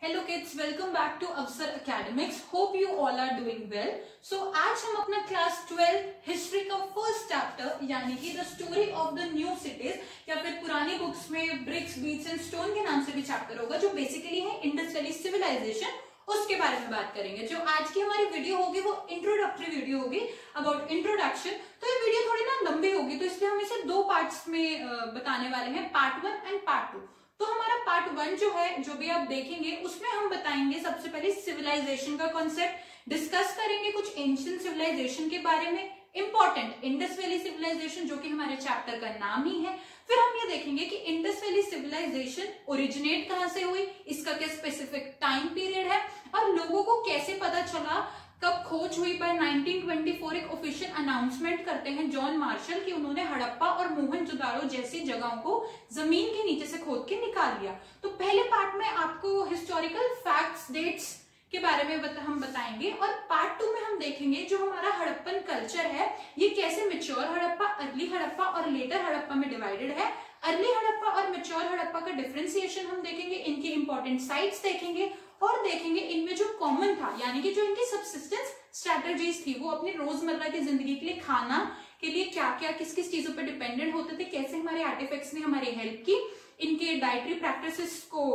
Hello kids, welcome back to Avsar academics. Hope you all are doing well. So आज हम अपना class 12 history का first chapter यानी कि the story of the new cities या फिर पुरानी बुक्स में ब्रिक्स, बीट्स एंड स्टोन के नाम से भी चैप्टर होगा, जो बेसिकली है इंडस वैली सिविलाइजेशन, उसके बारे में बात करेंगे। जो आज की हमारी वीडियो होगी वो इंट्रोडक्टरी वीडियो होगी अबाउट इंट्रोडक्शन। तो ये वीडियो थोड़ी ना लंबी होगी, तो इसलिए हम इसे दो पार्ट्स में बताने वाले हैं, पार्ट 1 एंड पार्ट 2। तो हमारा पार्ट 1 जो है, जो भी आप देखेंगे, उसमें हम बताएंगे सबसे पहले सिविलाइजेशन का कॉन्सेप्ट, डिस्कस करेंगे कुछ एंशिएंट सिविलाइजेशन के बारे में, इंपॉर्टेंट इंडस वैली सिविलाइजेशन जो कि हमारे चैप्टर का नाम ही है। फिर हम ये देखेंगे कि इंडस वैली सिविलाइजेशन ओरिजिनेट कहां से हुई, इसका क्या स्पेसिफिक टाइम पीरियड है और लोगों को कैसे पता चला, कब खोज हुई। बाय 1924 एक ऑफिशियल अनाउंसमेंट करते हैं जॉन मार्शल कि उन्होंने हड़प्पा और मोहनजोदाड़ो जैसी जगहों को जमीन के नीचे से खोद के निकाल लिया। तो पहले पार्ट में आपको हिस्टोरिकल फैक्ट्स, डेट्स के बारे में हम बताएंगे और पार्ट 2 में हम देखेंगे जो हमारा हड़प्पन कल्चर है ये कैसे मैच्योर हड़प्पा, अर्ली हड़प्पा और लेटर हड़प्पा में डिवाइडेड है। अर्ली हड़प्पा और मैच्योर हड़प्पा का डिफरेंशिएशन हम देखेंगे, इनकी इंपॉर्टेंट साइट्स देखेंगे और देखेंगे इनमें जो कॉमन था यानी कि जो इनकी सबसिस्टेंस स्ट्रेटजीज थी, वो अपनी रोजमर्रा की जिंदगी के लिए, खाना के लिए क्या क्या किस किस चीजों पर डिपेंडेंट होते थे, कैसे हमारे आर्टिफैक्ट्स ने हमारी हेल्प की, इनके डाइटरी प्रैक्टिसेस को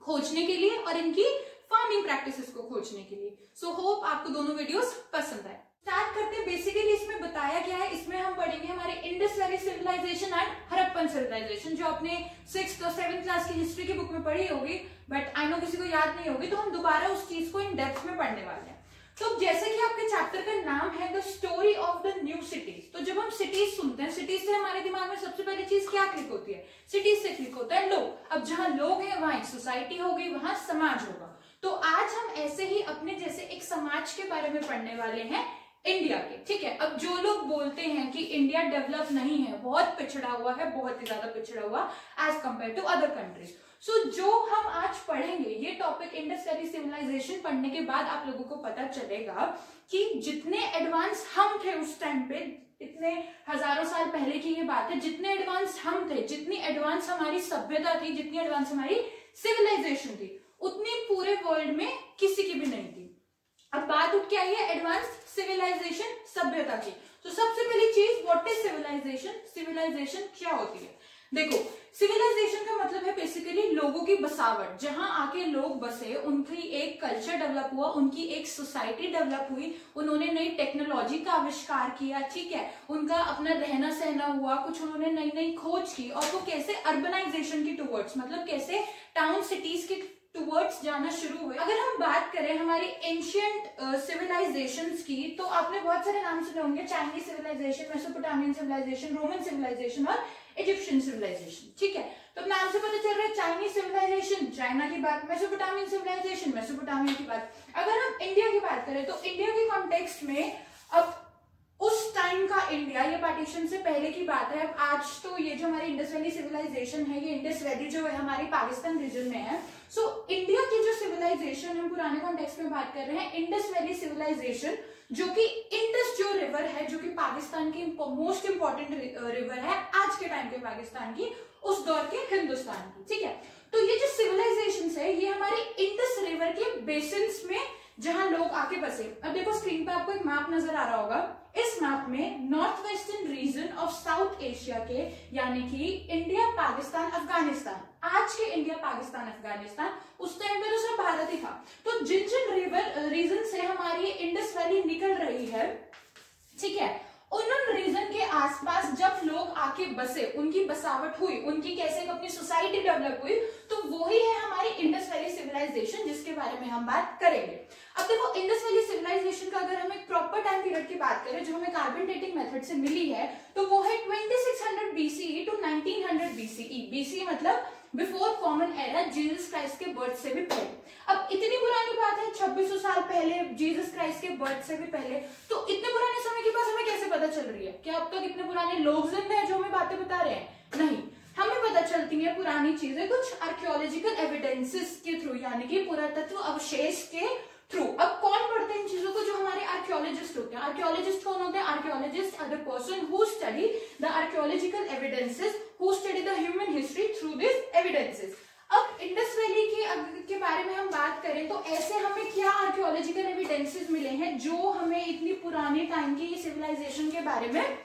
खोजने के लिए और इनकी फार्मिंग प्रैक्टिसेस को खोजने के लिए। सो होप आपको दोनों वीडियोस पसंद आए। स्टार्ट करते हैं। बेसिकली इसमें बताया गया है, इसमें हम पढ़ेंगे हमारे Indus valley civilisation and Harappan civilisation, जो आपने 6th और 7th क्लास की हिस्ट्री की बुक में पढ़ी होगी, बट आई नो किसी को याद नहीं होगी, तो हम दोबारा उस चीज को इन डेप्थ में पढ़ने वाले हैं। तो जैसे कि आपके चैप्टर का नाम है the story of the new cities, तो जब हम सिटीज सुनते हैं, सिटीज से हमारे दिमाग में सबसे पहली चीज क्या क्लिक होती है? सिटीज से क्लिक होता है लोग। अब जहां लोग हैं वहां एक सोसाइटी होगी, वहां समाज होगा। तो आज हम ऐसे ही अपने जैसे एक समाज के बारे में पढ़ने वाले हैं, इंडिया के। ठीक है, अब जो लोग बोलते हैं कि इंडिया डेवलप नहीं है, बहुत पिछड़ा हुआ है, बहुत ही ज्यादा पिछड़ा हुआ as compare to other countries, so जो हम आज पढ़ेंगे ये टॉपिक इंडस वैली सिविलाइजेशन पढ़ने के बाद आप लोगों को पता चलेगा कि जितने एडवांस हम थे उस टाइम पे, इतने हजारों साल पहले की ये बात है, जितने एडवांस हम थे, जितनी एडवांस हमारी सभ्यता थी, जितनी एडवांस हमारी सिविलाइजेशन थी, उतनी पूरे वर्ल्ड में किसी की भी नहीं थी। अब बात उठ के आई है एडवांस सिविलाइजेशन, सभ्यता की। तो सबसे पहली चीज, व्हाट इज सिविलाइजेशन? सिविलाइजेशन क्या होती है? देखो, सिविलाइजेशन का मतलब है बेसिकली लोगों की बसावट, जहां आके लोग बसे, उनकी एक कल्चर डेवलप हुआ, उनकी एक सोसाइटी डेवलप हुई, उन्होंने नई टेक्नोलॉजी का आविष्कार किया, ठीक है, उनका अपना रहना सहना हुआ, कुछ उन्होंने नई नई खोज की, और वो कैसे अर्बनाइजेशन की टुवर्ड्स, मतलब कैसे टाउन सिटीज के टुवर्ड्स जाना शुरू हुए। अगर हम बात करें हमारी एंशिएंट सिविलाइजेशंस की, तो आपने बहुत सारे नाम सुने होंगे, Chinese civilisation, Mesopotamian civilisation, Roman civilisation और इजिप्शियन सिविलाइजेशन। ठीक है, तो नाम से पता चल रहा है चाइनीज सिविलाइजेशन, चाइना की बात, मेसोपोटामियन सिविलाइजेशन, मेसोपोटामिया की बात। अगर हम इंडिया की बात करें तो इंडिया के कॉन्टेक्स्ट में, अब उस टाइम का इंडिया, ये पार्टीशन से पहले की बात है, अब आज तो ये जो हमारी इंडस वैली सिविलाइजेशन है, ये इंडस वैली जो है हमारी पाकिस्तान रीजन में है। सो इंडिया की जो सिविलाइजेशन, हम पुराने कॉन्टेक्स्ट में बात कर रहे हैं, इंडस वैली सिविलाइजेशन, जो कि इंडस जो रिवर है, जो कि पाकिस्तान की मोस्ट इंपॉर्टेंट रिवर है आज के टाइम के पाकिस्तान की, उस दौर के हिंदुस्तान की। ठीक है, तो ये जो सिविलाइजेशन है ये हमारी इंडस रिवर के बेसिन्स में जहां लोग आके बसे। अब देखो स्क्रीन पे आपको एक मैप नजर आ रहा होगा, इस मैप में north western region of south Asia के, यानी कि इंडिया, पाकिस्तान, अफगानिस्तान, आज के इंडिया, पाकिस्तान, अफगानिस्तान, उस टाइम पे तो सब भारत ही था। तो जिन जिन रिवर रीजन से हमारी इंडस वैली निकल रही है, ठीक है, उन रीजन के आसपास जब लोग आके बसे, उनकी बसावट हुई, उनकी कैसे अपनी सोसाइटी डेवलप हुई, तो वही है हमारी इंडस वैली सिविलाइजेशन, जिसके बारे में हम बात करेंगे। अब देखो, इंडस वैली सिविलाइजेशन का अगर हम एक प्रॉपर टाइम पीरियड की बात करें जो हमें कार्बन डेटिंग मेथड से मिली है, तो वो है 2600 BCE टू 1900 BCE। BCE मतलब before common era, Jesus Christ के बर्थ से भी पहले। अब इतनी पुरानी बात है, 2600 साल पहले, जीसस क्राइस्ट के बर्थ से भी पहले, तो इतने पुराने समय के पास हमें कैसे पता चल रही है? क्या अब तक इतने पुराने लोग जिंदा हैं जो हमें बातें बता रहे हैं? नहीं, हमें पता चलती है पुरानी चीजें कुछ आर्कियोलॉजिकल एविडेंसेस के थ्रू, यानी कि पुरातत्व अवशेष के थ्रू। अब कौन पढ़ते हैं इन चीजों को? जो हमारे आर्कियोलॉजिस्ट होते हैं। आर्कियोलॉजिस्ट कौन होते हैं? Archaeologist are the person who study the archaeological evidences, who study the human history through this evidences. अब इंडस वैली के बारे में हम आर्कियोलॉजिकल एविडेंसेस मिले हैं जो हमें इतनी पुराने टाइम की सिविलाइजेशन के बारे में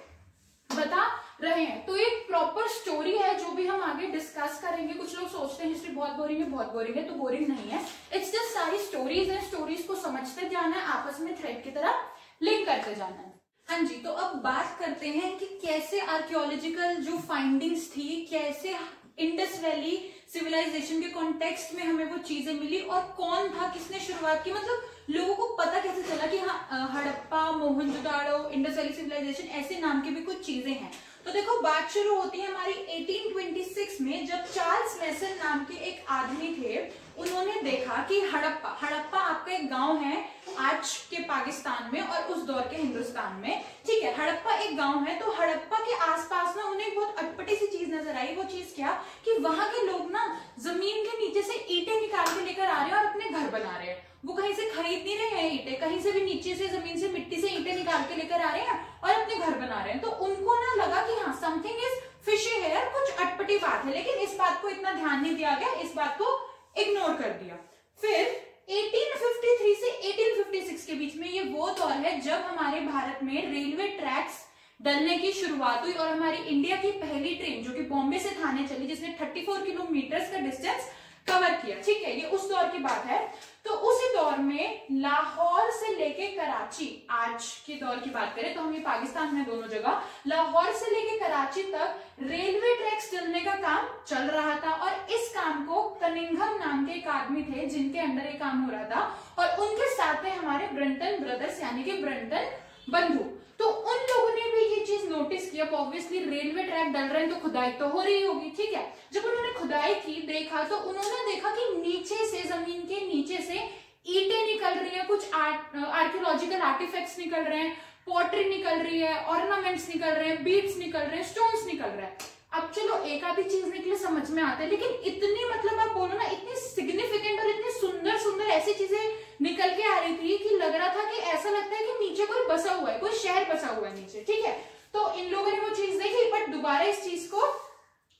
बता रहे हैं। तो एक प्रॉपर स्टोरी है जो भी हम आगे डिस्कस करेंगे। कुछ लोग सोचते हैं हिस्ट्री बहुत बोरिंग है, तो बोरिंग नहीं है। इट्स जस्ट सारी स्टोरीज है, स्टोरीज को समझते जाना है, आपस में थ्रेड की तरह लिंक करते जाना है। हाँ जी, तो अब बात करते हैं कि कैसे आर्कियोलॉजिकल जो फाइंडिंग्स थी, कैसे इंडस वैली सिविलाइजेशन के कॉन्टेक्स्ट में हमें वो चीजें मिली और कौन था, किसने शुरुआत की, मतलब लोगों को पता कैसे चला कि हाँ हड़प्पा, मोहनजोदाड़ो, इंडस वैली सिविलाइजेशन ऐसे नाम की भी कुछ चीजें हैं। तो देखो बात शुरू होती है हमारी 1826 में, जब चार्ल्स मैसन नाम के एक आदमी थे। उन्होंने देखा कि हड़प्पा आपका एक गांव है आज के पाकिस्तान में और उस दौर के हिंदुस्तान में, ठीक है। हड़प्पा एक गांव है, तो हड़प्पा के आसपास ना उन्हें एक बहुत अटपटी सी चीज नजर आई। वो चीज क्या कि वहां के लोग ना जमीन के नीचे से ईंटें निकाल के लेकर आ रहे हैं और अपने घर बना रहे हैं। वो कहीं से खरीद नहीं रहे हैं ईंटें, कहीं से भी नीचे से जमीन से मिट्टी से ईंटें निकाल के लेकर आ रहे हैं और अपने घर बना रहे हैं। तो उनको ना लगा कि हाँ समथिंग इज फिशी है, कुछ अटपटी बात है, लेकिन इस बात को इतना ध्यान नहीं दिया गया, इस बात को इग्नोर कर दिया। फिर 1853 से 1856 के बीच में ये वो दौर है जब हमारे भारत में रेलवे ट्रैक्स डलने की शुरुआत हुई और हमारी इंडिया की पहली ट्रेन जो कि बॉम्बे से थाने चली, जिसने 34 किलोमीटर का डिस्टेंस कवर किया, ठीक है। ये उस दौर की बात है। तो उसी दौर में लाहौर से लेके कराची, आज के दौर की बात करें तो हम ये पाकिस्तान में दोनों जगह, लाहौर से लेके कराची तक रेलवे ट्रैक्स चलने का काम चल रहा था। और इस काम को कनिंघम नाम के एक आदमी थे जिनके अंडर ये काम हो रहा था, और उनके साथ में हमारे ब्रंटन ब्रदर्स यानी कि ब्रंटन बंधु। तो उन लोगों ने भी ये चीज नोटिस किया। ऑब्वियसली रेलवे ट्रैक डल रहे हैं तो खुदाई तो हो रही होगी, ठीक है। जब उन्होंने खुदाई की, देखा, तो उन्होंने देखा कि नीचे से, जमीन के नीचे से ईंटें निकल रही है, कुछ आर्कियोलॉजिकल आर्टिफैक्ट्स निकल रहे हैं, पॉटरी निकल रही है, ऑर्नामेंट्स निकल रहे हैं, बीड्स निकल रहे हैं, स्टोन्स निकल रहे हैं। अब चलो एक आधी चीज निकले समझ में आता है, लेकिन इतनी, मतलब आप बोलो ना, इतनी सिग्निफिकेंट और इतनी सुंदर सुंदर ऐसी चीजें निकल के आ रही थी कि लग रहा था कि ऐसा लगता है कि नीचे कोई बसा हुआ है, कोई शहर बसा हुआ है नीचे, ठीक है। तो इन लोगों ने वो चीज देखी, बट दोबारा इस चीज को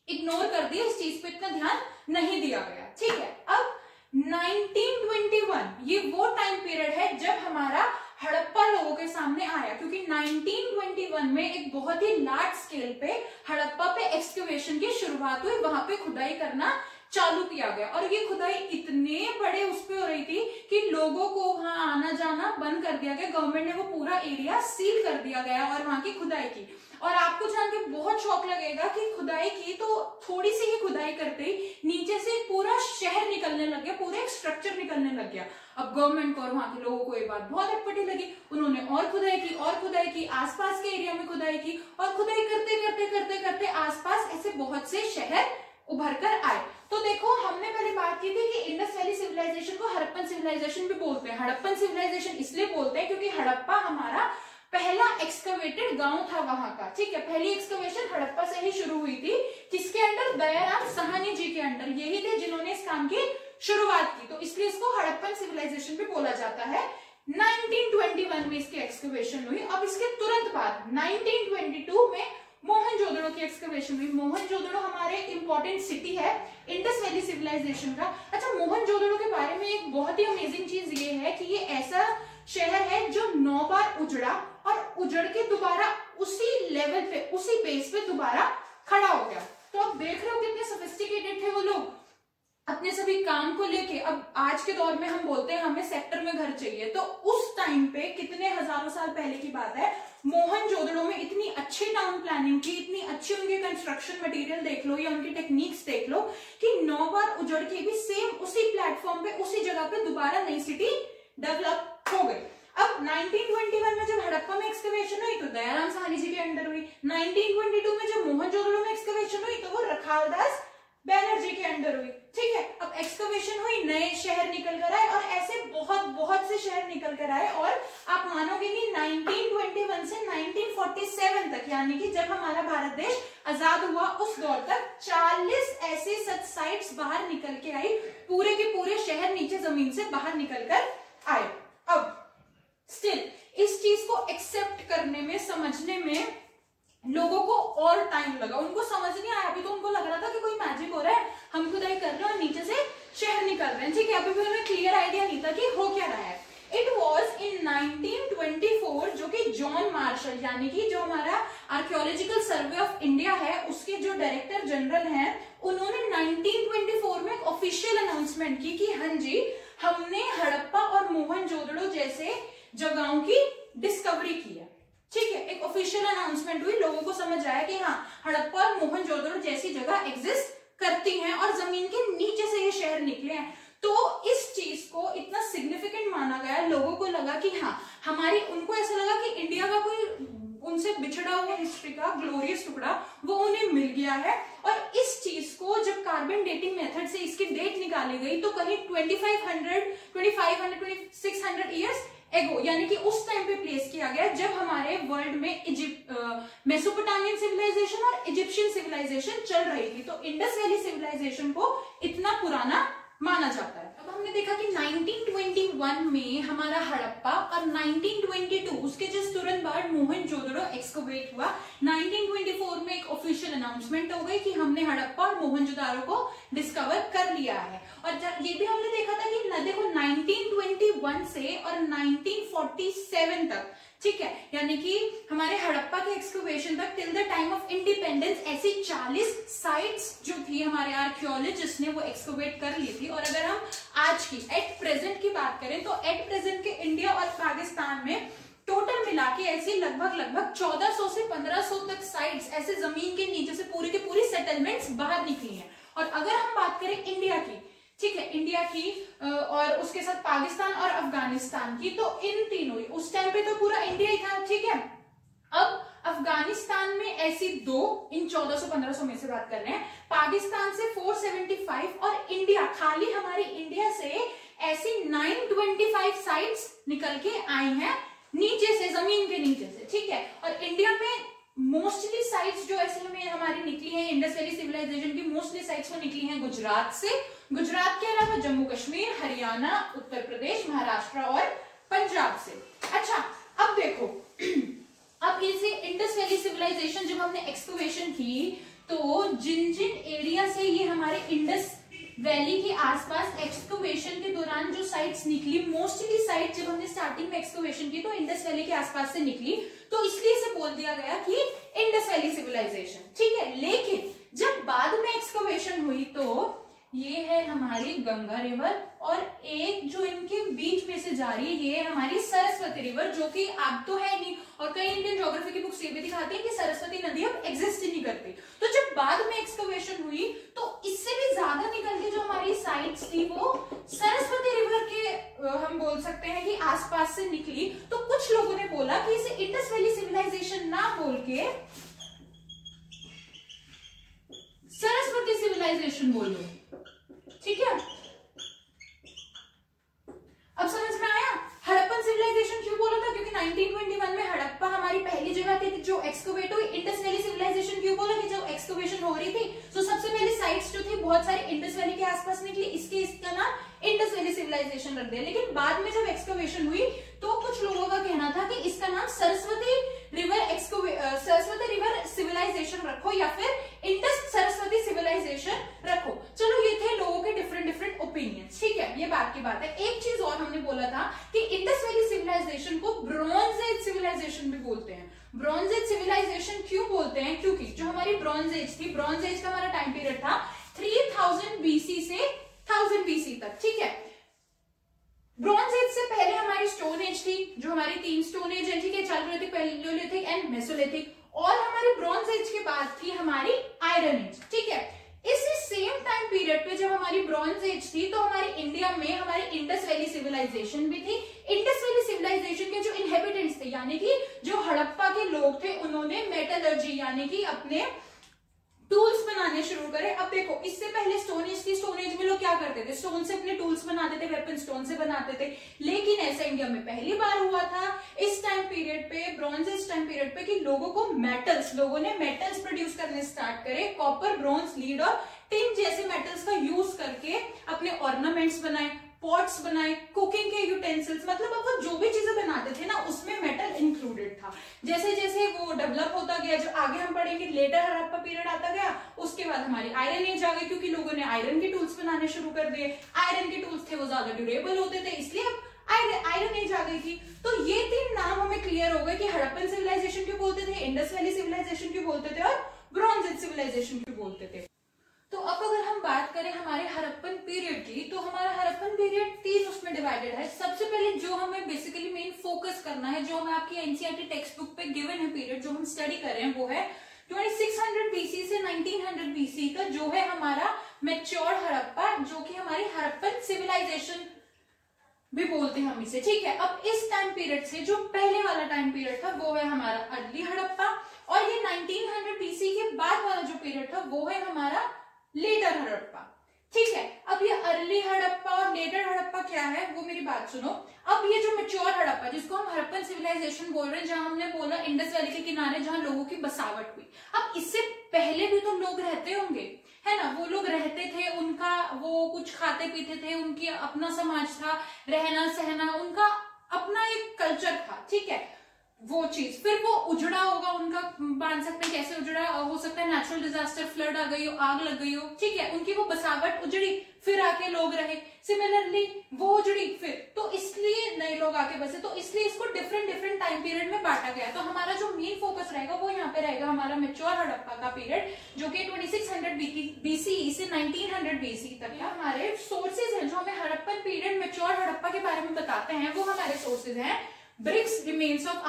इग्नोर कर दिया, इस चीज पे इतना ध्यान नहीं दिया गया, ठीक है। अब 1921 ये वो टाइम पीरियड है जब हमारा हड़प्पा लोगों के सामने आया, क्योंकि 1921 में एक बहुत ही लार्ज स्केल पे हड़प्पा पे एक्सकवेशन की शुरुआत हुई, वहां पे खुदाई करना चालू किया गया। और ये खुदाई इतने बड़े उस पे हो रही थी कि लोगों को वहां आना जाना बंद कर दिया गया। गवर्नमेंट ने वो पूरा एरिया सील कर दिया गया और वहां की खुदाई की। और आपको जान के बहुत शौक लगेगा कि खुदाई की तो थोड़ी सी ही खुदाई करते ही नीचे से पूरा शहर निकलने लग गया, पूरा एक स्ट्रक्चर निकलने लग गया। अब गवर्नमेंट को और वहां के लोगों को ये बात बहुत अटपटी लगी। उन्होंने और खुदाई की, आसपास के एरिया में खुदाई की, और खुदाई करते करते करते करते आसपास ऐसे बहुत से शहर उभर कर आए। तो देखो हमने पहले बात की थी कि इंडस वैली सिविलाइजेशन को हड़प्पन सिविलाइजेशन भी बोलते हैं। हड़प्पन सिविलाइजेशन इसलिए बोलते हैं क्योंकि हड़प्पा हमारा पहला एक्सकवेटेड गांव था वहां का, ठीक है। पहली एक्सकवेशन हड़प्पा से ही शुरू हुई थी, किसके अंडर? दयाराम साहनी जी के अंडर। यही थे जिन्होंने इस काम की शुरुआत की, तो इसलिए इसको हड़प्पन सिविलाइजेशन भी बोला जाता है। 1921 में इसकी एक्सकवेशन हुई। अब इसके तुरंत बाद 1922 में मोहनजोदड़ो की एक्सकवेशन हुई। मोहनजोदड़ो हमारे इंपॉर्टेंट सिटी है इंडस वैली सिविलाइजेशन का। अच्छा, मोहनजोदड़ो के बारे में एक बहुत ही अमेजिंग चीज ये है कि ये ऐसा शहर है जो 9 बार उजड़ा और उजड़ के दोबारा उसी लेवल पे, उसी बेस पे दोबारा खड़ा हो गया। तो आप देख रहे हो कितने सोफिस्टिकेटेड थे वो लोग अपने सभी काम को लेके। अब आज के दौर में हम बोलते हैं हमें सेक्टर में घर चाहिए, तो उस टाइम पे कितने हजारों साल पहले की बात है, मोहनजोदड़ो में इतनी अच्छी टाउन प्लानिंग की, इतनी अच्छी उनके कंस्ट्रक्शन मटेरियल देख लो या उनकी टेक्निक्स देख लो कि 9 बार उजड़ के भी सेम उसी प्लेटफॉर्म पे, उसी जगह पे दोबारा नई सिटी डेवलप हो गई। अब 1921 में जब हड़प्पा में एक्सकवेशन हुई तो दयाराम साहनी जी के अंडर हुई। 1922 में जब मोहनजोदड़ो में एक्सकवेशन हुई तो वो रखालदास बैनर्जी के अंडर हुई, ठीक है। अब एक्सकवेशन हुई, नए शहर निकल कर आए और ऐसे बहुत बहुत से शहर निकल कर आए। और आप मानोगे नहीं, 1921 से 1947 तक, यानी कि जब हमारा भारत देश आजाद हुआ उस दौर तक 40 ऐसे सच साइट्स बाहर निकल के आई। पूरे के पूरे शहर नीचे जमीन से बाहर निकल कर आए। अब स्टिल इस चीज को एक्सेप्ट करने में, समझने में लोगों को और टाइम लगा। उनको समझ नहीं आया, अभी तो उनको लग रहा था कि कोई मैजिक हो रहा है, हम खुदाई कर रहे हैं और नीचे से शहर निकल रहे हैं, ठीक है। अभी भी उन्हें क्लियर आइडिया नहीं था कि हो क्या रहा है। इट 1924 जो कि जॉन मार्शल यानी कि जो हमारा आर्कियोलॉजिकल सर्वे ऑफ इंडिया है उसके जो डायरेक्टर जनरल हैं, उन्होंने 1924 में एक ऑफिशियल अनाउंसमेंट की कि हाँ जी हमने हड़प्पा और मोहनजोदड़ो जैसे जगहों की डिस्कवरी की है। ठीक है, एक ऑफिशियल अनाउंसमेंट हुई, लोगों को समझ आया कि हाँ हड़प्पा और मोहनजोदड़ो जैसी जगह एग्जिस्ट करती हैं और जमीन के नीचे से ये शहर निकले हैं। तो इस चीज को इतना सिग्निफिकेंट माना गया, लोगों को लगा कि हाँ हमारी, उनको ऐसा लगा कि इंडिया का कोई उनसे बिछड़ा हुआ हिस्ट्री का ग्लोरियस टुकड़ा वो उन्हें मिल गया है। और इस चीज को जब कार्बन डेटिंग मेथड से इसकी डेट निकाली गई तो कहीं 2500, 2600 ईयर्स एगो यानी कि उस टाइम पे प्लेस किया गया जब हमारे वर्ल्ड में मेसोपोटामियन सिविलाइजेशन और इजिप्शियन सिविलाइजेशन चल रही थी। तो इंडस वैली सिविलाइजेशन को इतना पुराना माना जाता है। अब हमने देखा कि 1921 में हमारा हड़प्पा और 1922 उसके जस्ट तुरंत बाद मोहनजोदड़ो एक्सकवेट हुआ। 1924 में एक ऑफिशियल अनाउंसमेंट हो गई कि हमने हड़प्पा और मोहनजोदड़ो को डिस्कवर कर लिया है। और ये भी हमने देखा था कि देखो 1921 से और 1947 तक, ठीक है, यानी कि हमारे हड़प्पा के एक्सकवेशन तक till the time of independence ऐसी 40 साइट्स जो थी हमारे आर्कियोलॉजिस्ट ने वो एक्सकवेट कर ली थी। और अगर हम आज की एट प्रेजेंट की बात करें तो एट प्रेजेंट के इंडिया और पाकिस्तान में टोटल मिला के ऐसी लगभग 1400 से 1500 तक साइट्स ऐसे जमीन के नीचे से पूरी की पूरी सेटलमेंट्स बाहर निकली हैं। और अगर हम बात करें इंडिया की, ठीक है, इंडिया की और उसके साथ पाकिस्तान और अफगानिस्तान की, तो इन तीनों, उस टाइम पे तो पूरा इंडिया ही था, ठीक है। अब अफगानिस्तान में ऐसी 2, इन 1400-1500 में से बात कर रहे हैं, पाकिस्तान से 475 और इंडिया, खाली हमारी इंडिया से ऐसी 925 साइट्स निकल के आई हैं नीचे से, जमीन के नीचे से, ठीक है। और इंडिया में मोस्टली साइट्स जो ऐसे हमें हमारी निकली हैं इंडस वैली सिविलाइजेशन की, मोस्टली साइट्स वो निकली हैं गुजरात से, गुजरात के अलावा जम्मू कश्मीर, हरियाणा, उत्तर प्रदेश, महाराष्ट्र और पंजाब से। अच्छा, अब देखो अब इसे इंडस वैली सिविलाइजेशन जब हमने एक्सकवेशन की तो जिन जिन एरिया से ये हमारे इंडस वैली के आसपास एक्सकवेशन के दौरान जो साइट्स निकली, मोस्टली साइट जब हमने स्टार्टिंग में एक्सकवेशन की तो इंडस वैली के आसपास से निकली, तो इसलिए इसे बोल दिया गया कि इंडस वैली सिविलाइजेशन, ठीक है। लेकिन जब बाद में एक्सकवेशन हुई तो ये है हमारी गंगा रिवर और एक जो इनके बीच में से जा रही है ये है हमारी सरस्वती रिवर, जो कि अब तो है नहीं। और कई इंडियन ज्योग्राफी की बुक्स ये भी दिखाती है कि सरस्वती नदी अब एग्जिस्ट ही नहीं करती। तो जब बाद में एक्सकवेशन हुई तो इससे भी ज्यादा निकल के जो हमारी साइट्स थी वो सरस्वती रिवर के हम बोल सकते हैं कि आसपास से निकली। तो कुछ लोगों ने बोला कि इसे इंडस वैली सिविलाइजेशन ना बोल के सरस्वती सिविलाइजेशन बोलो, ठीक है। अब समझ में आया हड़प्पन सिविलाइजेशन क्यों बोला था, क्योंकि 1921 में हड़प्पा हमारी पहली जगह थी जो एक्सकवेट हुई। इंडस वैली सिविलाइजेशन क्यों बोला कि जब एक्सकवेशन हो रही थी तो सबसे पहले साइट्स जो थी बहुत सारी इंडस वैली के आसपास निकली, इसका नाम इंडस वैली सिविलाइजेशन रख दिया। लेकिन बाद में जब एक्सकवेशन हुई तो कुछ लोगों का कहना था कि इसका नाम सरस्वती रिवर सिविलाइजेशन रखो या फिर इंडस सरस्वती सिविलाइजेशन रखो। चलो ये थे लोगों के डिफरेंट ओपिनियंस, ठीक है, ये बात की बात है। एक चीज और हमने बोला था कि इंडस वैली सिविलाइजेशन को ब्रॉन्ज एज सिविलाइजेशन भी बोलते हैं। ब्रॉन्ज एज सिविलाइजेशन क्यों बोलते हैं, क्योंकि जो हमारी ब्रॉन्ज एज थी, ब्रॉन्ज एज का हमारा टाइम पीरियड था 3000 बीसी से 1000 बीसी तक, ठीक है। ब्रॉन्ज एज से पहले हमारी स्टोन एज थी, जो हमारी 3 स्टोन एज है, ठीक है, चालकोलिथिक, पैलियोलिथिक एंड मेसोलिथिक। और हमारी ब्रॉन्ज एज के बाद थी हमारी आयरन एज, ठीक है। इसी सेम टाइम पीरियड पे जब हमारी ब्रॉन्ज एज थी तो हमारे इंडिया में हमारी इंडस वैली सिविलाइजेशन भी थी। इंडस वैली सिविलाइजेशन के जो इनहेबिटेंट्स थे यानी कि जो हड़प्पा के लोग थे, उन्होंने मेटलर्जी यानी कि अपने टूल्स बनाने शुरू करे। अब देखो इससे पहले स्टोन एज थी, स्टोन एज में लोग क्या करते थे, स्टोन से अपने टूल्स बनाते थे, वेपन स्टोन से बनाते थे। लेकिन ऐसा इंडिया में पहली बार हुआ था इस टाइम पीरियड पे, ब्रॉन्ज एज टाइम पीरियड पे, कि लोगों ने मेटल्स प्रोड्यूस करने स्टार्ट करे। कॉपर, ब्रॉन्ज, लीड और टिन जैसे मेटल्स का यूज करके अपने ऑर्नामेंट्स बनाए, पॉट्स बनाए, कुकिंग के यूटेंसिल्स, मतलब अब वो जो भी चीजें बनाते थे ना उसमें मेटल इंक्लूडेड था। जैसे जैसे वो डेवलप होता गया, जो आगे हम पढ़ेंगे लेटर हड़प्पा पीरियड आता गया, उसके बाद हमारी आयरन एज आ गई, क्योंकि लोगों ने आयरन के टूल्स बनाने शुरू कर दिए। आयरन के टूल्स थे वो ज्यादा ड्यूरेबल होते थे, इसलिए अब आयरन एज आ गई थी। तो ये 3 नाम हमें क्लियर हो गए कि हड़प्पन सिविलाइजेशन क्यों बोलते थे, इंडस वैली सिविलाइजेशन क्यों बोलते थे और ब्रॉन्ज एज सिविलाइजेशन क्यों बोलते थे। तो अब अगर हम बात करें हमारे हड़प्पन पीरियड की, तो हमारा हड़प्पन पीरियड 3 उसमें डिवाइडेड है। सबसे पहले जो हमें बेसिकली मेन फोकस करना है, जो हमें आपकी एनसीईआरटी टेक्स्ट बुक पे गिवन है पीरियड जो हम स्टडी कर रहे हैं, वो है 2600 बीसी से 1900 बीसी का, जो है हमारा मैच्योर हड़प्पा, जो कि हमारी हड़प्पन सिविलाइजेशन भी बोलते हैं हम इसे, ठीक है। अब इस टाइम पीरियड से जो पहले वाला टाइम पीरियड था वो है हमारा अर्ली हड़प्पा, और ये 1900 बीसी के बाद वाला जो पीरियड था वो है हमारा लेटर हड़प्पा, ठीक है। अब ये अर्ली हड़प्पा और लेटर हड़प्पा क्या है वो मेरी बात सुनो। अब ये जो मैच्योर हड़प्पा जिसको हम हड़प्पन सिविलाइजेशन बोल रहे हैं, जहां हमने बोला इंडस वैली के किनारे जहां लोगों की बसावट हुई, अब इससे पहले भी तो लोग रहते होंगे, है ना। वो लोग रहते थे, उनका वो कुछ खाते पीते थे, उनकी अपना समाज था, रहना सहना, उनका अपना एक कल्चर था, ठीक है। वो चीज फिर वो उजड़ा होगा उनका, मान सकते हैं कैसे उजड़ा, हो सकता है नेचुरल डिजास्टर, फ्लड आ गई हो, आग लग गई हो, ठीक है। उनकी वो बसावट उजड़ी, फिर आके लोग रहे, सिमिलरली वो उजड़ी फिर, तो इसलिए नए लोग आके बसे, तो इसलिए इसको डिफरेंट टाइम पीरियड में बांटा गया। तो हमारा जो मेन फोकस रहेगा वो यहाँ पे रहेगा हमारा मैच्योर हड़प्पा का पीरियड, जो कि 2600 बीसी से 1900 बीसी तक का। हमारे सोर्सेज हैं जो हमें हड़प्पन पीरियड मैच्योर हड़प्पा के बारे में बताते हैं, वो हमारे सोर्सेज हैं ब्रिक्स रिमेन्स ऑफ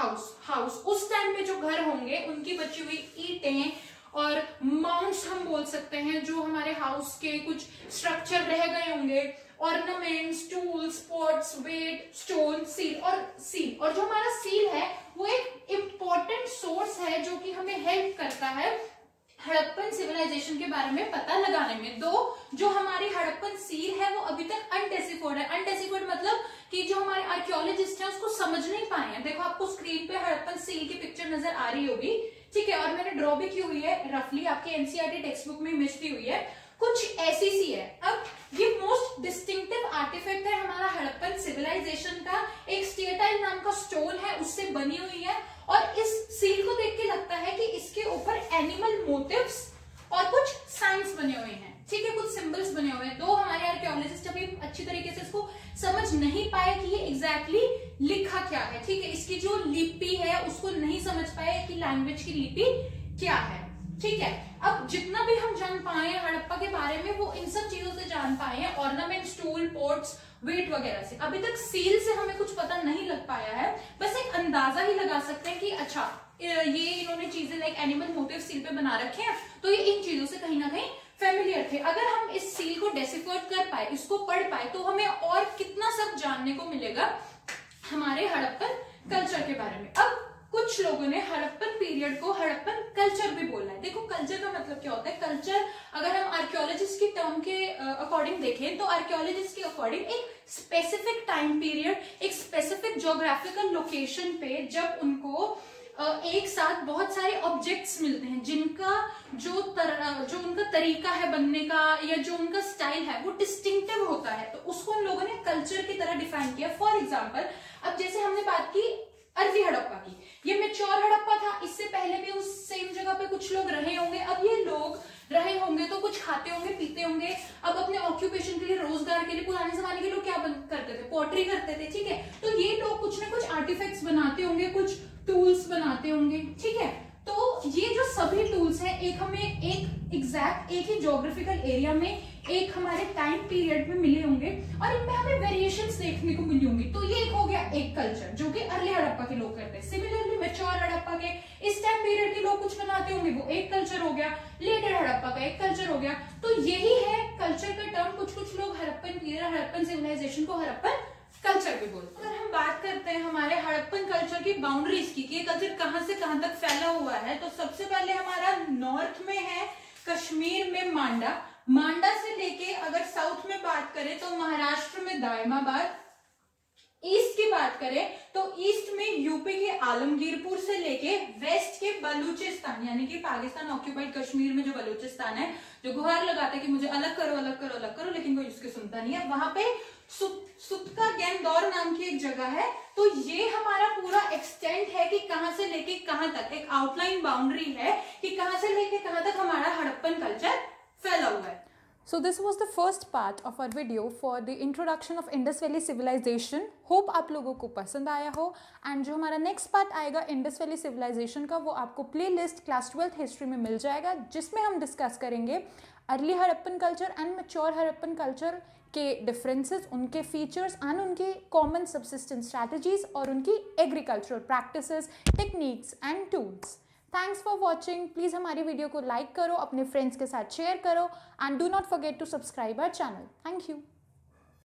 हाउस। उस टाइम में जो घर होंगे उनकी बची हुई ईंटें और माउंट्स हम बोल सकते हैं, जो हमारे हाउस के कुछ स्ट्रक्चर रह गए होंगे, ornaments, tools, pots, weight, stone, seal और जो हमारा सील है वो एक इम्पोर्टेंट सोर्स है जो कि हमें हेल्प करता है हड़प्पन सिविलाइजेशन के बारे में पता लगाने में। दो जो हमारी हड़प्पन सील है वो अभी तक अनडेसिफर्ड है। अनडेसिफर्ड मतलब कि जो हमारे आर्कियोलॉजिस्ट हैं उसको समझ नहीं पाए हैं। देखो आपको स्क्रीन पे हड़प्पन सील की पिक्चर नजर आ रही होगी, ठीक है, और मैंने ड्रॉ भी की हुई है रफली, आपकी एनसीईआरटी टेक्स्ट बुक में इमेज दी हुई है, कुछ ऐसी सी है। अब ये मोस्ट डिस्टिंक्टिव आर्टिफैक्ट है हमारा हड़प्पन सिविलाइजेशन का, एक स्टेटाइल नाम का स्टोन है उससे बनी हुई है, और इस सील को देख के लगता है कि इसके ऊपर एनिमल मोटिव्स और कुछ साइंस बने हुए हैं, ठीक है, कुछ सिंबल्स बने हुए हैं। दो हमारे आर्कियोलॉजिस्ट अभी अच्छी तरीके से इसको समझ नहीं पाए कि ये एग्जैक्टली लिखा क्या है, ठीक है, इसकी जो लिपि है उसको नहीं समझ पाए कि लैंग्वेज की लिपि क्या है, ठीक है। अब जितना भी हम जान पाए हैं हड़प्पा के बारे में वो इन सब चीजों से जान पाए हैं, ऑर्नामेंट्स, टूल, पॉट्स, वेट वगैरह से। अभी तक सील से हमें कुछ पता नहीं लग पाया है, बस एक अंदाजा ही लगा सकते हैं कि अच्छा ये इन्होंने चीजें लाइक एनिमल मोटिव सील पे बना रखे हैं, तो ये इन चीजों से कहीं ना कहीं फेमिलियर थे। अगर हम इस सील को डेसिफर कर पाए, इसको पढ़ पाए, तो हमें और कितना सब जानने को मिलेगा हमारे हड़प्पन कल्चर के बारे में। अब कुछ लोगों ने हड़प्पन पीरियड को हड़प्पन कल्चर भी बोला है। देखो कल्चर का मतलब क्या होता है, कल्चर अगर हम आर्कियोलॉजिस्ट की टर्म के अकॉर्डिंग देखें तो आर्कियोलॉजिस्ट के अकॉर्डिंग एक स्पेसिफिक टाइम पीरियड, एक स्पेसिफिक ज्योग्राफिकल लोकेशन पे जब उनको एक साथ बहुत सारे ऑब्जेक्ट्स मिलते हैं जिनका जो उनका तरीका है बनने का या जो उनका स्टाइल है वो डिस्टिंक्टिव होता है, तो उसको उन लोगों ने कल्चर की तरह डिफाइन किया। फॉर एग्जाम्पल अब जैसे हमने बात की अर्ली हड़प्पा की, ये मैच्योर हड़प्पा था, इससे पहले भी उस सेम जगह पे कुछ लोग रहे होंगे। अब ये लोग रहे होंगे तो कुछ खाते होंगे, पीते होंगे, अब अपने ऑक्यूपेशन के लिए, रोजगार के लिए पुराने जमाने के लोग क्या करते थे, पॉटरी करते थे, ठीक है। तो ये लोग कुछ ना कुछ आर्टिफैक्ट्स बनाते होंगे, कुछ टूल्स बनाते होंगे, ठीक है। तो ये जो सभी टूल्स हैं एक हमें एक एग्जैक्ट एक ही ज्योग्राफिकल एरिया में एक हमारे टाइम पीरियड में मिले होंगे और इनमें हमें वेरिएशंस देखने को मिली होंगी। तो ये एक हो गया एक कल्चर जो कि अर्ली हड़प्पा के लोग करते हैं। सिमिलरली मैच्योर हड़प्पा के इस टाइम पीरियड के लोग कुछ बनाते होंगे, वो एक कल्चर हो गया। लेटर हड़प्पा का एक कल्चर हो गया। तो यही है कल्चर का टर्म। कुछ लोग हड़प्पन पीरियड, हड़प्पन सिविलाइजेशन को हड़प्पन कल्चर भी बोलते हैं। अगर हम बात करते हैं हमारे हड़प्पन कल्चर की बाउंड्रीज की, ये कल्चर कहां से कहां तक फैला हुआ है, तो सबसे पहले हमारा नॉर्थ में है कश्मीर में मांडा से लेके अगर साउथ में बात करें तो महाराष्ट्र में दायमाबाद, ईस्ट की बात करें तो ईस्ट में यूपी के आलमगीरपुर से लेके वेस्ट के बलूचिस्तान यानी कि पाकिस्तान ऑक्यूपाइड कश्मीर में जो बलूचिस्तान है, जो गुहार लगाता है कि मुझे अलग करो अलग करो अलग करो, लेकिन कोई उसके सुनता नहीं है, वहां पे सुतका गैंगदौर नाम की एक जगह है। तो ये हमारा पूरा एक्सटेंट है कि कहां से लेके कहां तक, एक आउटलाइन बाउंड्री है कि कहां से लेके कहां तक हमारा हड़प्पन कल्चर फैला हुआ है। So this was the first part of our video for the introduction of Indus Valley Civilization. Hope आप लोगों को पसंद आया हो. एंड जो हमारा नेक्स्ट पार्ट आएगा इंडस वैली सिविलाइजेशन का, वो आपको प्लेलिस्ट क्लास 12th हिस्ट्री में मिल जाएगा, जिसमें हम डिस्कस करेंगे early Harappan culture and mature Harappan culture के डिफरेंसेस, उनके फीचर्स एंड उनके कॉमन सबसिस्टेंस स्ट्रैटेजीज और उनकी agricultural practices, techniques and tools. Thanks for watching. Please हमारी वीडियो को लाइक करो, अपने फ्रेंड्स के साथ शेयर करो and do not forget to subscribe our channel. Thank you.